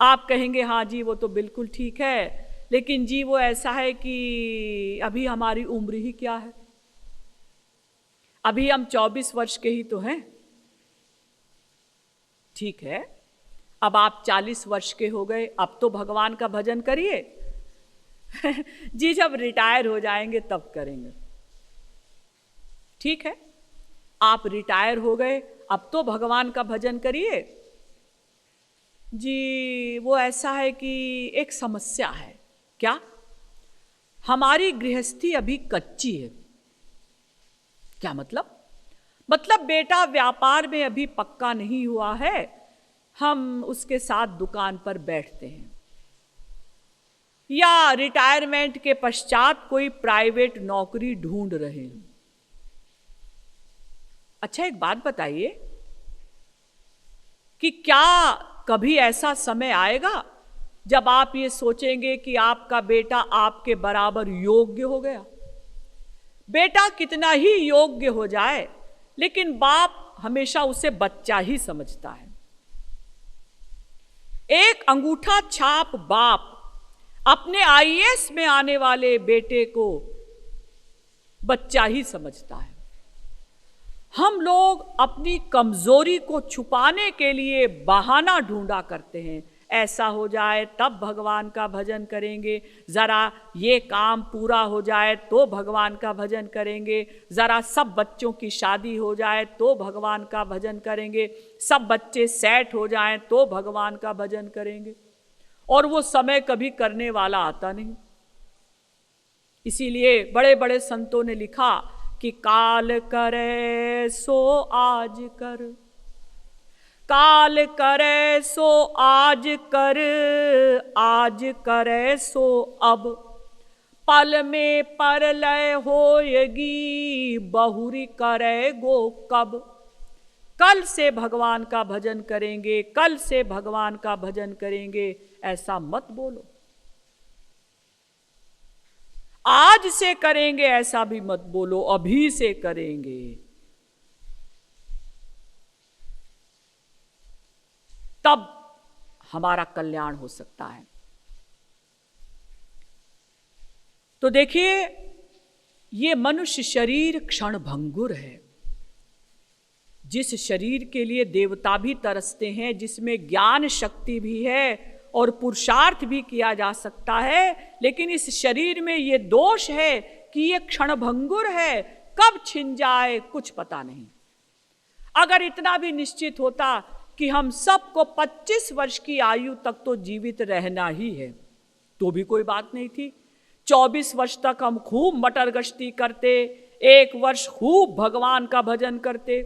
आप कहेंगे हाँ जी वो तो बिल्कुल ठीक है, लेकिन जी वो ऐसा है कि अभी हमारी उम्र ही क्या है, अभी हम 24 वर्ष के ही तो हैं। ठीक है, अब आप 40 वर्ष के हो गए, अब तो भगवान का भजन करिए। जी जब रिटायर हो जाएंगे तब करेंगे। ठीक है, आप रिटायर हो गए, अब तो भगवान का भजन करिए। जी वो ऐसा है कि एक समस्या है। क्या? हमारी गृहस्थी अभी कच्ची है। क्या मतलब? मतलब बेटा व्यापार में अभी पक्का नहीं हुआ है, हम उसके साथ दुकान पर बैठते हैं, या रिटायरमेंट के पश्चात कोई प्राइवेट नौकरी ढूंढ रहे हैं। अच्छा एक बात बताइए कि क्या कभी ऐसा समय आएगा जब आप ये सोचेंगे कि आपका बेटा आपके बराबर योग्य हो गया? बेटा कितना ही योग्य हो जाए, लेकिन बाप हमेशा उसे बच्चा ही समझता है। एक अंगूठा छाप बाप अपने आईएएस में आने वाले बेटे को बच्चा ही समझता है। हम लोग अपनी कमजोरी को छुपाने के लिए बहाना ढूंढा करते हैं, ऐसा हो जाए तब भगवान का भजन करेंगे, जरा ये काम पूरा हो जाए तो भगवान का भजन करेंगे, जरा सब बच्चों की शादी हो जाए तो भगवान का भजन करेंगे, सब बच्चे सेट हो जाएं तो भगवान का भजन करेंगे। और वो समय कभी करने वाला आता नहीं। इसीलिए बड़े बड़े संतों ने लिखा कि काल करे सो आज कर, काल करे सो आज कर, आज करे सो अब, पल में परलय होएगी, बहुरी करे गो कब। कल से भगवान का भजन करेंगे, कल से भगवान का भजन करेंगे, ऐसा मत बोलो। आज से करेंगे ऐसा भी मत बोलो, अभी से करेंगे। तब हमारा कल्याण हो सकता है। तो देखिए, ये मनुष्य शरीर क्षणभंगुर है। जिस शरीर के लिए देवता भी तरसते हैं, जिसमें ज्ञान शक्ति भी है और पुरुषार्थ भी किया जा सकता है, लेकिन इस शरीर में ये दोष है कि ये क्षणभंगुर है, कब छिन जाए कुछ पता नहीं। अगर इतना भी निश्चित होता कि हम सबको 25 वर्ष की आयु तक तो जीवित रहना ही है, तो भी कोई बात नहीं थी। 24 वर्ष तक हम खूब मटर गश्ती करते, 1 वर्ष खूब भगवान का भजन करते,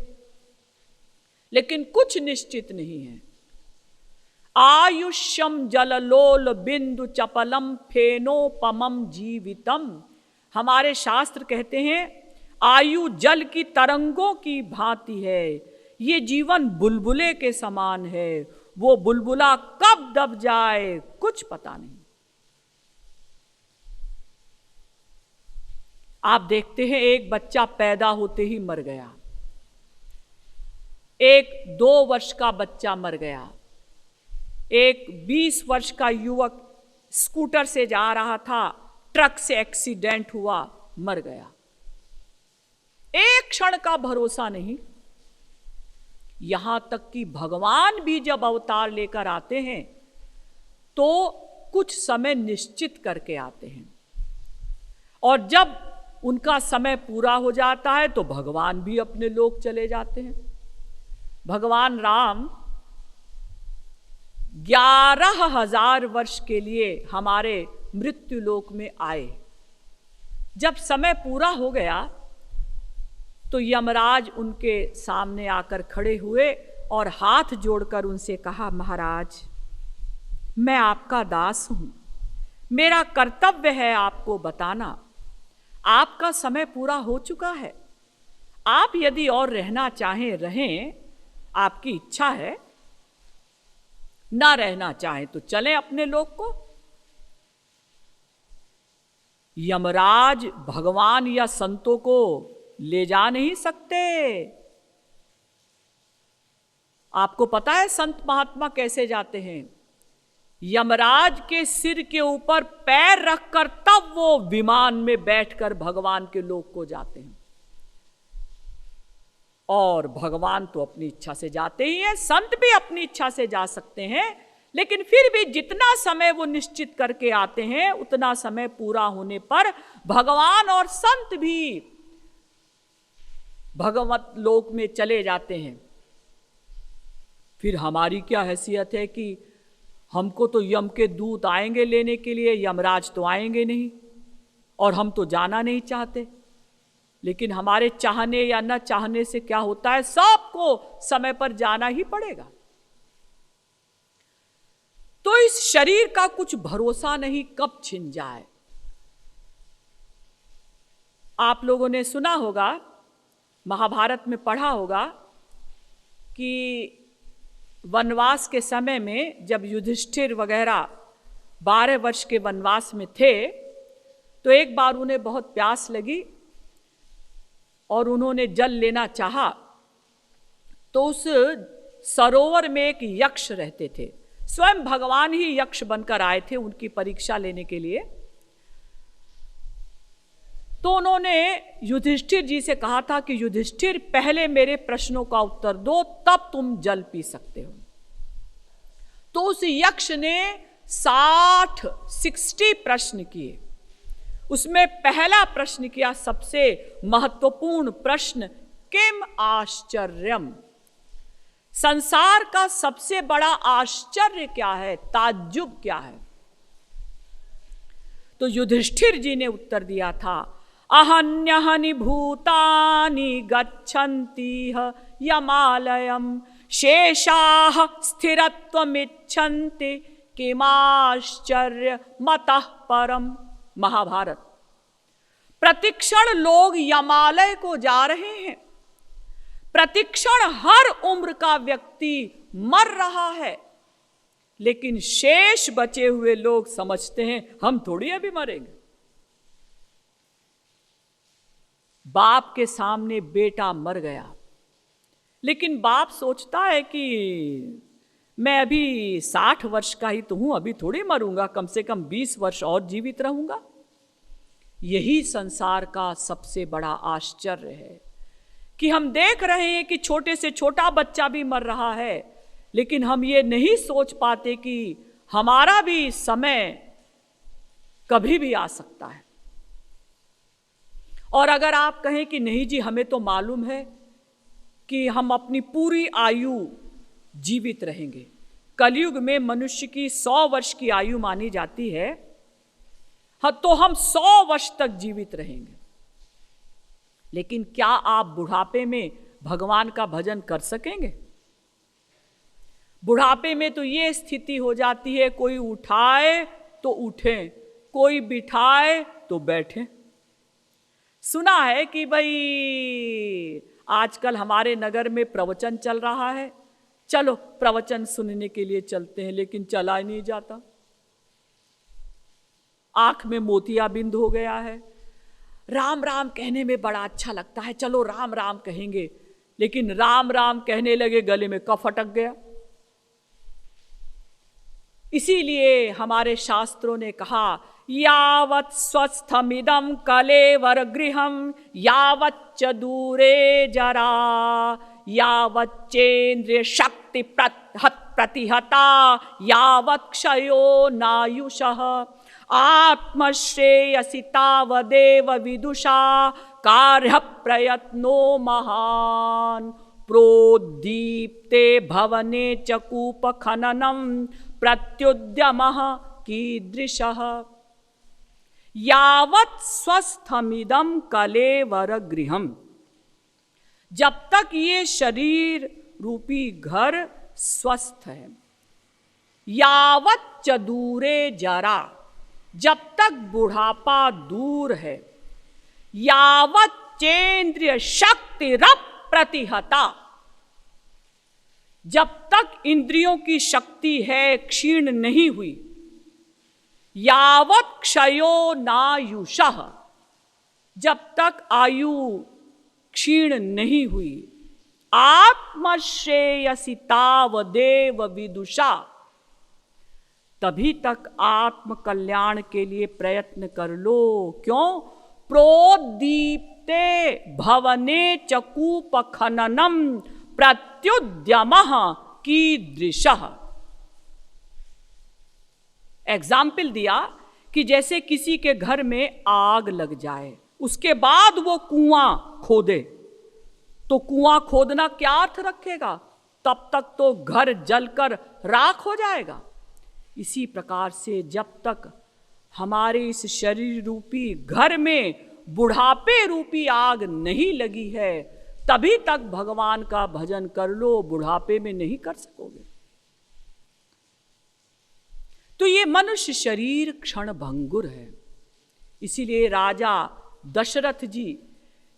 लेकिन कुछ निश्चित नहीं है। आयुष्यम जललोल बिंदु चपलम फेनोपमम जीवितम। हमारे शास्त्र कहते हैं आयु जल की तरंगों की भांति है, ये जीवन बुलबुले के समान है, वो बुलबुला कब दब जाए कुछ पता नहीं। आप देखते हैं एक बच्चा पैदा होते ही मर गया, एक 2 वर्ष का बच्चा मर गया, एक 20 वर्ष का युवक स्कूटर से जा रहा था, ट्रक से एक्सीडेंट हुआ, मर गया। एक क्षण का भरोसा नहीं। यहां तक कि भगवान भी जब अवतार लेकर आते हैं तो कुछ समय निश्चित करके आते हैं, और जब उनका समय पूरा हो जाता है तो भगवान भी अपने लोक चले जाते हैं। भगवान राम 11,000 वर्ष के लिए हमारे मृत्यु लोक में आए। जब समय पूरा हो गया तो यमराज उनके सामने आकर खड़े हुए और हाथ जोड़कर उनसे कहा, महाराज मैं आपका दास हूं, मेरा कर्तव्य है आपको बताना, आपका समय पूरा हो चुका है, आप यदि और रहना चाहें रहें, आपकी इच्छा है, ना रहना चाहें तो चलें अपने लोक को। यमराज भगवान या संतों को ले जा नहीं सकते। आपको पता है संत महात्मा कैसे जाते हैं? यमराज के सिर के ऊपर पैर रखकर तब वो विमान में बैठकर भगवान के लोक को जाते हैं। और भगवान तो अपनी इच्छा से जाते ही हैं, संत भी अपनी इच्छा से जा सकते हैं, लेकिन फिर भी जितना समय वो निश्चित करके आते हैं उतना समय पूरा होने पर भगवान और संत भी भगवत लोक में चले जाते हैं। फिर हमारी क्या हैसियत है कि हमको तो यम के दूत आएंगे लेने के लिए, यमराज तो आएंगे नहीं और हम तो जाना नहीं चाहते। लेकिन हमारे चाहने या न चाहने से क्या होता है, सबको समय पर जाना ही पड़ेगा। तो इस शरीर का कुछ भरोसा नहीं कब छिन जाए। आप लोगों ने सुना होगा, महाभारत में पढ़ा होगा कि वनवास के समय में जब युधिष्ठिर वगैरह 12 वर्ष के वनवास में थे, तो एक बार उन्हें बहुत प्यास लगी और उन्होंने जल लेना चाहा। तो उस सरोवर में एक यक्ष रहते थे, स्वयं भगवान ही यक्ष बनकर आए थे उनकी परीक्षा लेने के लिए। तो उन्होंने युधिष्ठिर जी से कहा था कि युधिष्ठिर, पहले मेरे प्रश्नों का उत्तर दो, तब तुम जल पी सकते हो। तो उस यक्ष ने 60 प्रश्न किए। उसमें पहला प्रश्न किया, सबसे महत्वपूर्ण प्रश्न, किम आश्चर्यम, संसार का सबसे बड़ा आश्चर्य क्या है, ताज्जुब क्या है। तो युधिष्ठिर जी ने उत्तर दिया था, अहन्यहनि भूतानि गच्छन्ति यमालयम शेषाः स्थिरत्वमिच्छन्ति किमाश्चर्य मतः परम। महाभारत। प्रतिक्षण लोग यमालय को जा रहे हैं, प्रतिक्षण हर उम्र का व्यक्ति मर रहा है, लेकिन शेष बचे हुए लोग समझते हैं हम थोड़ी अभी मरेंगे। बाप के सामने बेटा मर गया, लेकिन बाप सोचता है कि मैं अभी 60 वर्ष का ही तो हूं, अभी थोड़ी मरूंगा, कम से कम 20 वर्ष और जीवित रहूंगा। यही संसार का सबसे बड़ा आश्चर्य है कि हम देख रहे हैं कि छोटे से छोटा बच्चा भी मर रहा है, लेकिन हम ये नहीं सोच पाते कि हमारा भी समय कभी भी आ सकता है। और अगर आप कहें कि नहीं जी, हमें तो मालूम है कि हम अपनी पूरी आयु जीवित रहेंगे, कलयुग में मनुष्य की 100 वर्ष की आयु मानी जाती है, हाँ, तो हम 100 वर्ष तक जीवित रहेंगे। लेकिन क्या आप बुढ़ापे में भगवान का भजन कर सकेंगे? बुढ़ापे में तो ये स्थिति हो जाती है, कोई उठाए तो उठे, कोई बिठाए तो बैठे। सुना है कि भाई आजकल हमारे नगर में प्रवचन चल रहा है, चलो प्रवचन सुनने के लिए चलते हैं, लेकिन चला ही नहीं जाता। आंख में मोतियाबिंद हो गया है। राम राम कहने में बड़ा अच्छा लगता है, चलो राम राम कहेंगे, लेकिन राम राम कहने लगे गले में कफ अटक गया। इसीलिए हमारे शास्त्रों ने कहा, यावत् स्वस्थमिदं कलेवर गृहं यावच्च दूरे जरा यावच्चेन्द्रिय शक्ति प्रतिहता यावत् क्षयो नायुषः आत्मश्रेयसि तावदेव विदुषा कार्य प्रयत्नो महान् प्रोद्दीप्ते भवने च कूप खननं प्रत्युद्यमः कीदृशः। यावत् स्वस्थमिदं कलेवर गृहम, जब तक ये शरीर रूपी घर स्वस्थ है, यावत् च दूरे जरा, जब तक बुढ़ापा दूर है, यावत् चेन्द्रिय शक्ति प्रतिहता, जब तक इंद्रियों की शक्ति है क्षीण नहीं हुई, यावत् क्षयो नायुषः, जब तक आयु क्षीण नहीं हुई, आत्मश्रेयसि तावदेव विदुषा, तभी तक आत्म कल्याण के लिए प्रयत्न कर लो। क्यों? प्रोदीप्ते भवने चकूप खननम प्रत्युद्यमः कीदृशः। एग्जाम्पल दिया कि जैसे किसी के घर में आग लग जाए, उसके बाद वो कुआं खोदे, तो कुआं खोदना क्या अर्थ रखेगा? तब तक तो घर जलकर राख हो जाएगा। इसी प्रकार से जब तक हमारे इस शरीर रूपी घर में बुढ़ापे रूपी आग नहीं लगी है, तभी तक भगवान का भजन कर लो, बुढ़ापे में नहीं कर सकोगे। तो ये मनुष्य शरीर क्षण भंगुर है। इसीलिए राजा दशरथ जी,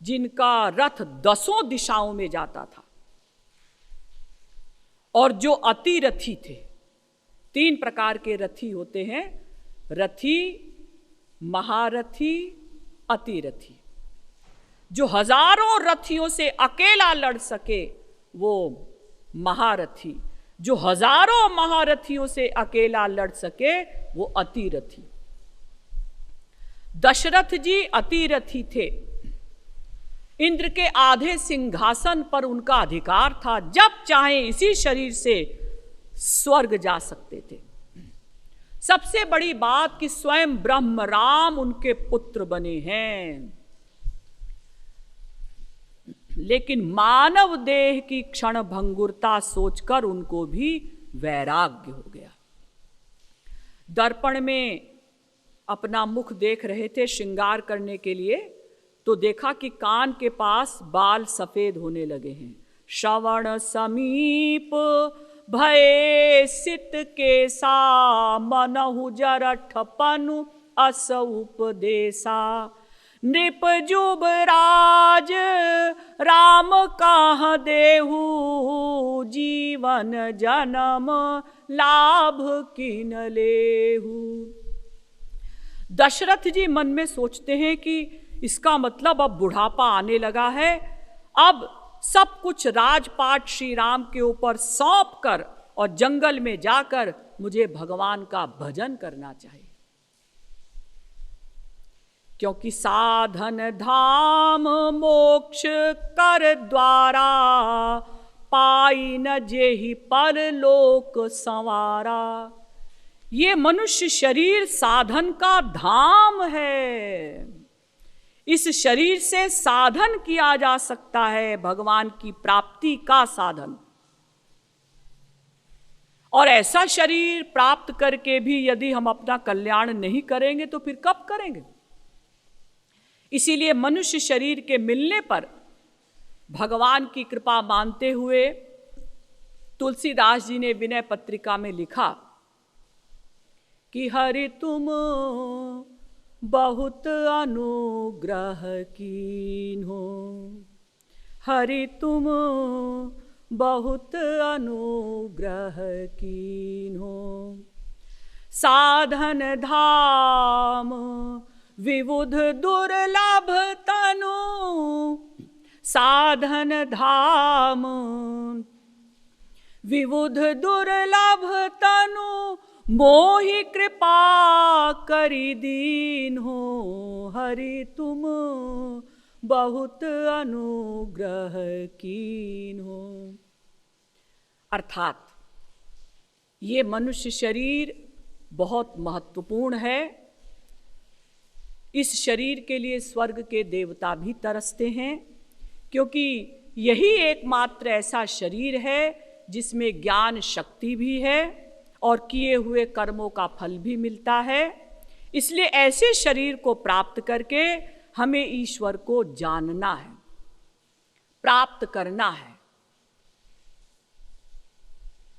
जिनका रथ 10 दिशाओं में जाता था, और जो अतिरथी थे, 3 प्रकार के रथी होते हैं, रथी, महारथी, अतिरथी। जो हजारों रथियों से अकेला लड़ सके वो महारथी, जो हजारों महारथियों से अकेला लड़ सके वो अतिरथी। दशरथ जी अतिरथी थे। इंद्र के आधे सिंहासन पर उनका अधिकार था, जब चाहे इसी शरीर से स्वर्ग जा सकते थे। सबसे बड़ी बात कि स्वयं ब्रह्म राम उनके पुत्र बने हैं। लेकिन मानव देह की क्षण भंगुरता सोचकर उनको भी वैराग्य हो गया। दर्पण में अपना मुख देख रहे थे श्रृंगार करने के लिए, तो देखा कि कान के पास बाल सफेद होने लगे हैं। श्रवण समीप भये सित के सा, मनहु जरठपनु अस उपदेसा। नृप जुबराज राम कहाँ देहु, जीवन जन्म लाभ किन लेहु। दशरथ जी मन में सोचते हैं कि इसका मतलब अब बुढ़ापा आने लगा है, अब सब कुछ राजपाट श्री राम के ऊपर सौंप कर और जंगल में जाकर मुझे भगवान का भजन करना चाहिए। क्योंकि साधन धाम मोक्ष कर द्वारा, पाई न जेहि परलोक संवारा। ये मनुष्य शरीर साधन का धाम है। इस शरीर से साधन किया जा सकता है, भगवान की प्राप्ति का साधन। और ऐसा शरीर प्राप्त करके भी यदि हम अपना कल्याण नहीं करेंगे तो फिर कब करेंगे? इसीलिए मनुष्य शरीर के मिलने पर भगवान की कृपा मानते हुए तुलसीदास जी ने विनय पत्रिका में लिखा कि हरि तुम बहुत अनुग्रह कीन्हो, हरि तुम बहुत अनुग्रह कीन्हो। साधन धाम विबुध दुर्लभ तनु, साधन धाम विबुध दुर्लभ तनु, मोहि कृपा करि दीन हो। हरि तुम बहुत अनुग्रह कीन हो। अर्थात ये मनुष्य शरीर बहुत महत्वपूर्ण है। इस शरीर के लिए स्वर्ग के देवता भी तरसते हैं, क्योंकि यही एकमात्र ऐसा शरीर है जिसमें ज्ञान शक्ति भी है और किए हुए कर्मों का फल भी मिलता है। इसलिए ऐसे शरीर को प्राप्त करके हमें ईश्वर को जानना है, प्राप्त करना है।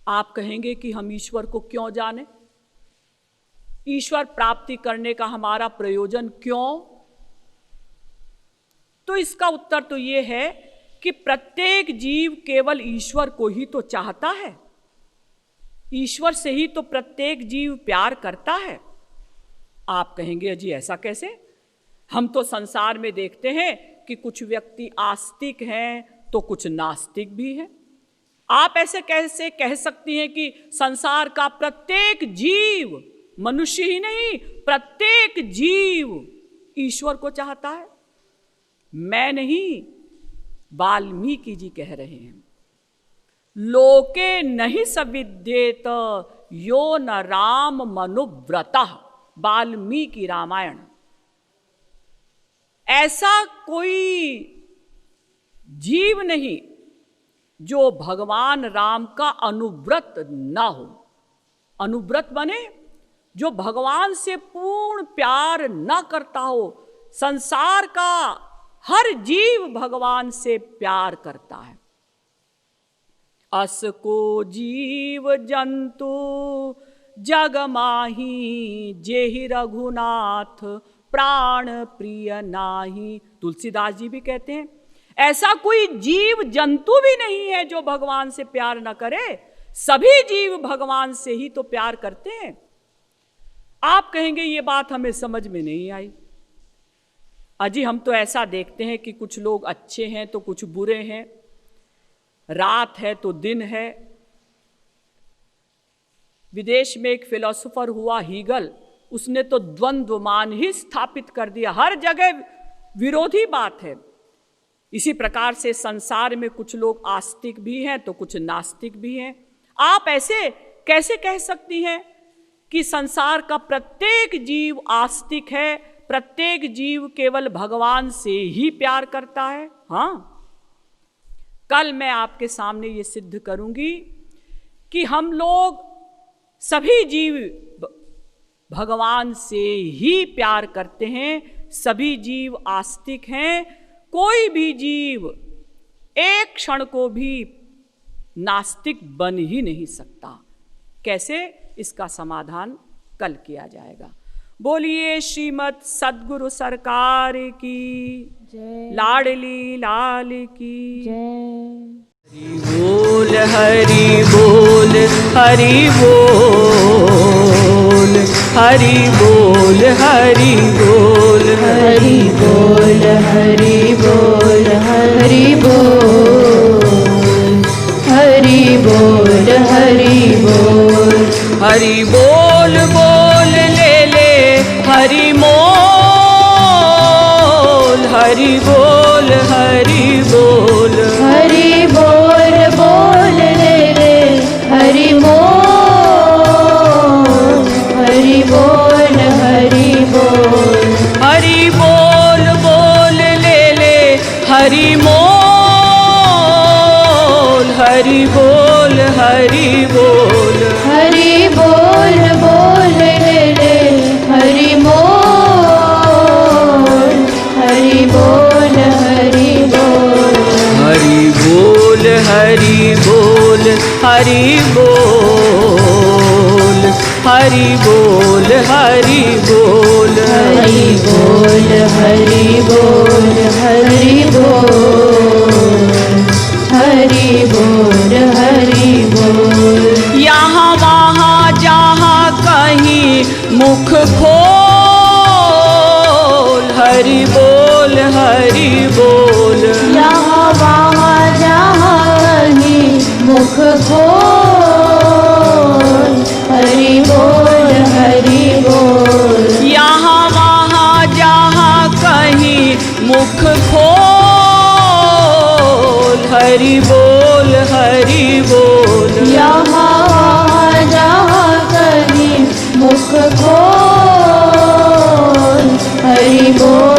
आप कहेंगे कि हम ईश्वर को क्यों जाने? ईश्वर प्राप्ति करने का हमारा प्रयोजन क्यों? तो इसका उत्तर तो ये है कि प्रत्येक जीव केवल ईश्वर को ही तो चाहता है। ईश्वर से ही तो प्रत्येक जीव प्यार करता है। आप कहेंगे जी ऐसा कैसे? हम तो संसार में देखते हैं कि कुछ व्यक्ति आस्तिक हैं तो कुछ नास्तिक भी हैं। आप ऐसे कैसे कह सकती हैं कि संसार का प्रत्येक जीव, मनुष्य ही नहीं, प्रत्येक जीव ईश्वर को चाहता है? मैं नहीं, वाल्मीकि जी कह रहे हैं। लोके नहीं सविद्येत यो न राम मनुव्रतः, वाल्मीकि रामायण। ऐसा कोई जीव नहीं जो भगवान राम का अनुव्रत ना हो। अनुव्रत बने जो भगवान से पूर्ण प्यार न करता हो। संसार का हर जीव भगवान से प्यार करता है। अस को जीव जंतु जग माही, जेहि रघुनाथ प्राण प्रिय नाही। तुलसीदास जी भी कहते हैं ऐसा कोई जीव जंतु भी नहीं है जो भगवान से प्यार न करे। सभी जीव भगवान से ही तो प्यार करते हैं। आप कहेंगे ये बात हमें समझ में नहीं आई। अजी हम तो ऐसा देखते हैं कि कुछ लोग अच्छे हैं तो कुछ बुरे हैं, रात है तो दिन है। विदेश में एक फिलोसोफर हुआ हीगल, उसने तो द्वंद्वमान ही स्थापित कर दिया। हर जगह विरोधी बात है। इसी प्रकार से संसार में कुछ लोग आस्तिक भी हैं तो कुछ नास्तिक भी हैं। आप ऐसे कैसे कह सकती हैं कि संसार का प्रत्येक जीव आस्तिक है, प्रत्येक जीव केवल भगवान से ही प्यार करता है? हाँ, कल मैं आपके सामने ये सिद्ध करूंगी कि हम लोग सभी जीव भगवान से ही प्यार करते हैं। सभी जीव आस्तिक हैं। कोई भी जीव एक क्षण को भी नास्तिक बन ही नहीं सकता। कैसे? इसका समाधान कल किया जाएगा। बोलिए श्रीमद् सद्गुरु सरकार की जय, लाडली लाल की जय। हरि बोल हरि बोल हरि बोल हरि बोल हरि बोल हरि बोल हरि बोल हरि बोल हरि बोल हरि बोल बोल ले ले हरि मोल हरि बोल हरि बोल हरि बोल बोल ले ले हरि मोल हरि बोल हरि बोल हरि बोल बोल ले ले हरि मोल हरि बोल हरि बोल हरि बोल बोल ले ले हरि मोल हरि बोल हरि बोल हरि बोल हरि बोल हरि बोल हरि बोल हरि बोल हरि बोल हरि बोल हरि बोल हरि बोल हरि बोल यहाँ वहाँ जहाँ कहीं मुख खोल हरि बोल हरि बोल यहाँ वहाँ जहाँ कहीं मुख खोल हरि बोल हरि बोल यहाँ वहाँ जहाँ कहीं मुख खोल हरि बोल हरि बोल यहाँ वहाँ जहाँ कहीं मुख खोल हरि बोल